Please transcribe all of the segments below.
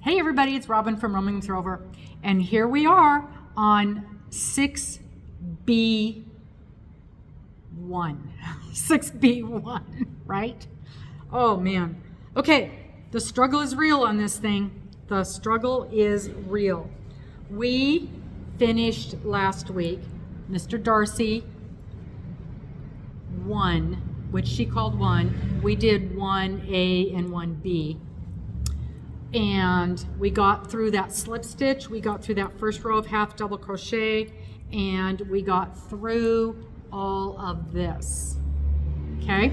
Hey everybody, it's Robin from Roaming with Rover, and here we are on 6B1. 6B1, right? Oh man. Okay, the struggle is real on this thing. The struggle is real. We finished last week, Mr. Darcy 1, which she called 1. We did 1A and 1B. And we got through that slip stitch, we got through that first row of half double crochet, and we got through all of this, okay?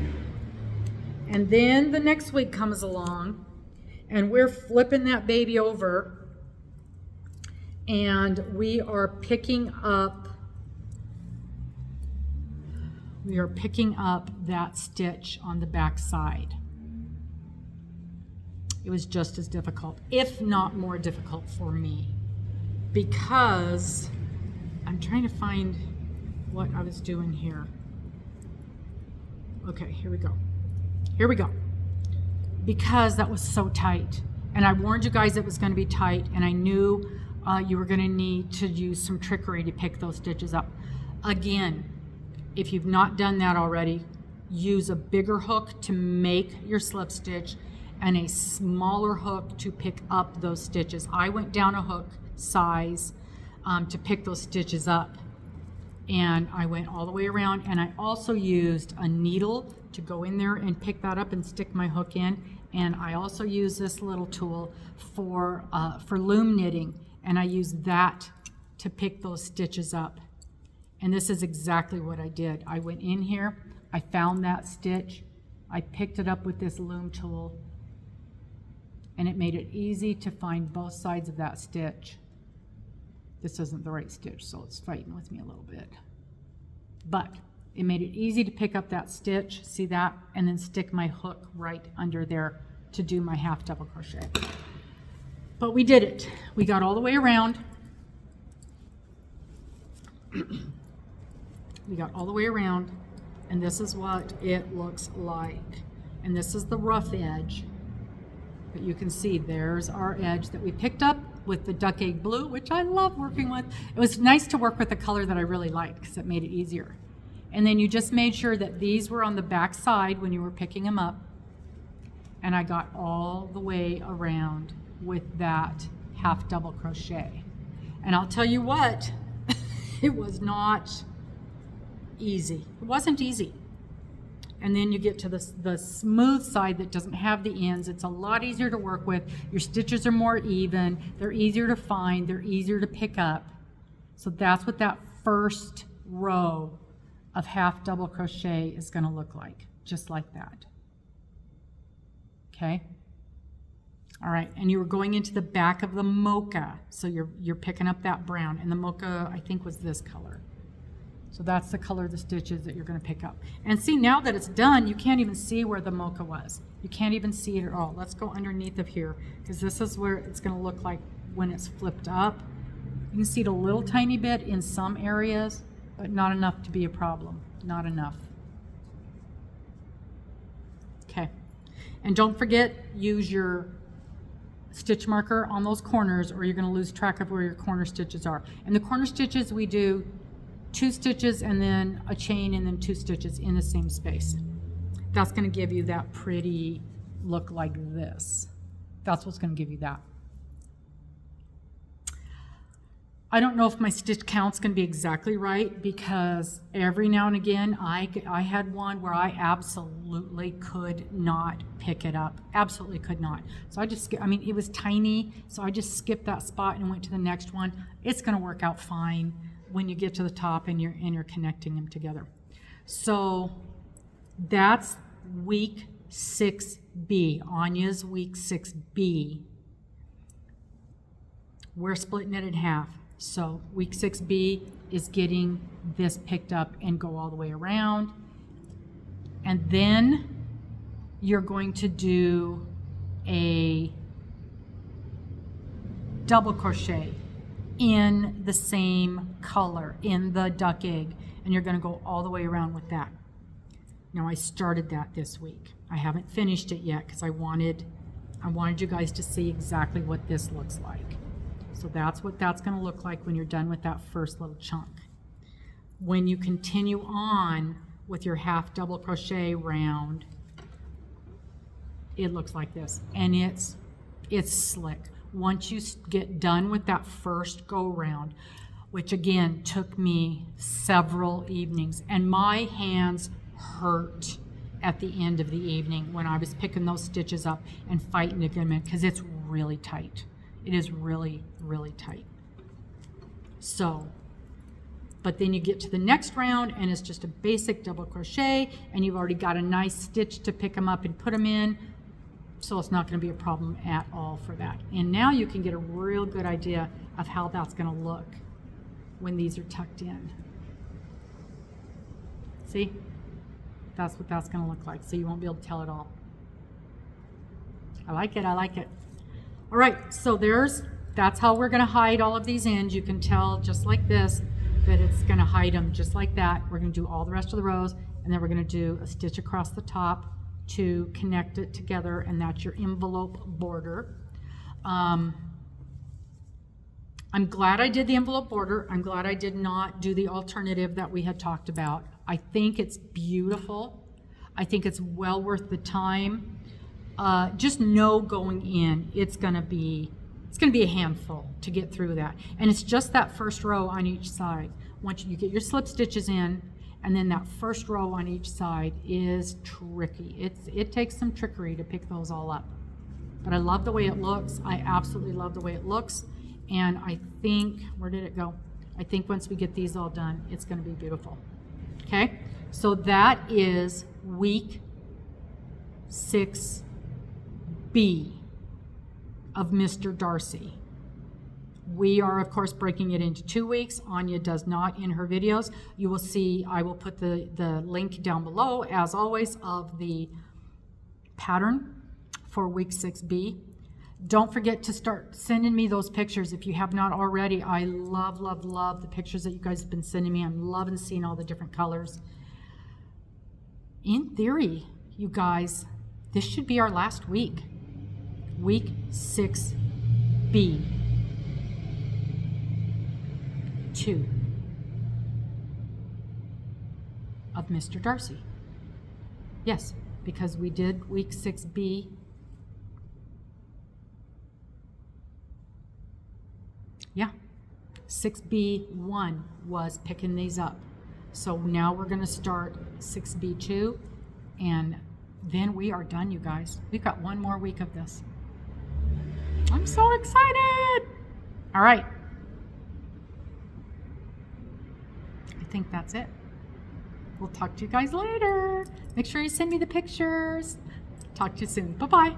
And then the next week comes along, and we're flipping that baby over, and we are picking up that stitch on the back side. It was just as difficult, if not more difficult for me, because I'm trying to find what I was doing here. Okay, here we go. Here we go. Because that was so tight. And I warned you guys it was going to be tight, and I knew you were going to need to use some trickery to pick those stitches up. Again, if you've not done that already, use a bigger hook to make your slip stitch and a smaller hook to pick up those stitches. I went down a hook size to pick those stitches up, and I went all the way around, and I also used a needle to go in there and pick that up and stick my hook in, and I also used this little tool for loom knitting, and I used that to pick those stitches up. And this is exactly what I did. I went in here, I found that stitch, I picked it up with this loom tool, and it made it easy to find both sides of that stitch. This isn't the right stitch, so it's fighting with me a little bit. But it made it easy to pick up that stitch, see that, and then stick my hook right under there to do my half double crochet. But we did it. We got all the way around. We got all the way around, and this is what it looks like. And this is the rough edge. But you can see there's our edge that we picked up with the duck egg blue, which I love working with. It was nice to work with a color that I really liked because it made it easier. And then you just made sure that these were on the back side when you were picking them up. And I got all the way around with that half double crochet. And I'll tell you what, it was not easy. It wasn't easy. And then you get to the smooth side that doesn't have the ends. It's a lot easier to work with. Your stitches are more even. They're easier to find. They're easier to pick up. So that's what that first row of half double crochet is going to look like, just like that. Okay? All right, and you were going into the back of the mocha. So you're picking up that brown. And the mocha, I think, was this color. So that's the color of the stitches that you're going to pick up. And see, now that it's done, you can't even see where the mocha was. You can't even see it at all. Let's go underneath of here, because this is where it's going to look like when it's flipped up. You can see it a little tiny bit in some areas, but not enough to be a problem. Not enough. Okay. And don't forget, use your stitch marker on those corners, or you're going to lose track of where your corner stitches are. And the corner stitches, we do 2 stitches and then a chain and then 2 stitches in the same space. That's going to give you that pretty look like this. That's what's going to give you that. I don't know if my stitch count's going to be exactly right, because every now and again I had one where I absolutely could not pick it up. Absolutely could not. So I just, I mean, it was tiny, so I just skipped that spot and went to the next one. It's going to work out fine when you get to the top and you're connecting them together. So that's week 6B, Anja's week 6B. We're splitting it in half. So week 6B is getting this picked up and go all the way around. And then you're going to do a double crochet in the same color, in the duck egg, and you're going to go all the way around with that. Now I started that this week. I haven't finished it yet because I wanted I wanted you guys to see exactly what this looks like. So that's what that's going to look like when you're done with that first little chunk. When you continue on with your half double crochet round, it looks like this, and it's slick. Once you get done with that first go round, which again took me several evenings, and my hands hurt at the end of the evening when I was picking those stitches up and fighting to get them in, because it's really tight. It is really, really tight. So, but then you get to the next round and it's just a basic double crochet, and you've already got a nice stitch to pick them up and put them in. So it's not going to be a problem at all for that. And now you can get a real good idea of how that's going to look when these are tucked in. See? That's what that's going to look like. So you won't be able to tell it all. I like it. I like it. All right. So that's how we're going to hide all of these ends. You can tell just like this that it's going to hide them just like that. We're going to do all the rest of the rows, and then we're going to do a stitch across the top to connect it together, and that's your envelope border. I'm glad I did the envelope border. I'm glad I did not do the alternative that we had talked about. I think it's beautiful. I think it's well worth the time. Just know going in, it's gonna be a handful to get through that. And it's just that first row on each side. Once you get your slip stitches in, and then that first row on each side is tricky. It takes some trickery to pick those all up. But I love the way it looks. I absolutely love the way it looks. And I think, where did it go? I think once we get these all done, it's going to be beautiful. Okay? So that is week 6B of Mr. Darcy. We are, of course, breaking it into 2 weeks. Anja does not in her videos. You will see, I will put the link down below, as always, of the pattern for week 6B. Don't forget to start sending me those pictures if you have not already. I love, love, love the pictures that you guys have been sending me. I'm loving seeing all the different colors. In theory, you guys, this should be our last week. Week 6B. 2 of Mr. Darcy. Yes, because we did week 6B. Yeah, 6B1 was picking these up. So now we're going to start 6B2, and then we are done, you guys. We've got one more week of this. I'm so excited. All right. I think that's it. We'll talk to you guys later. Make sure you send me the pictures. Talk to you soon. Bye-bye.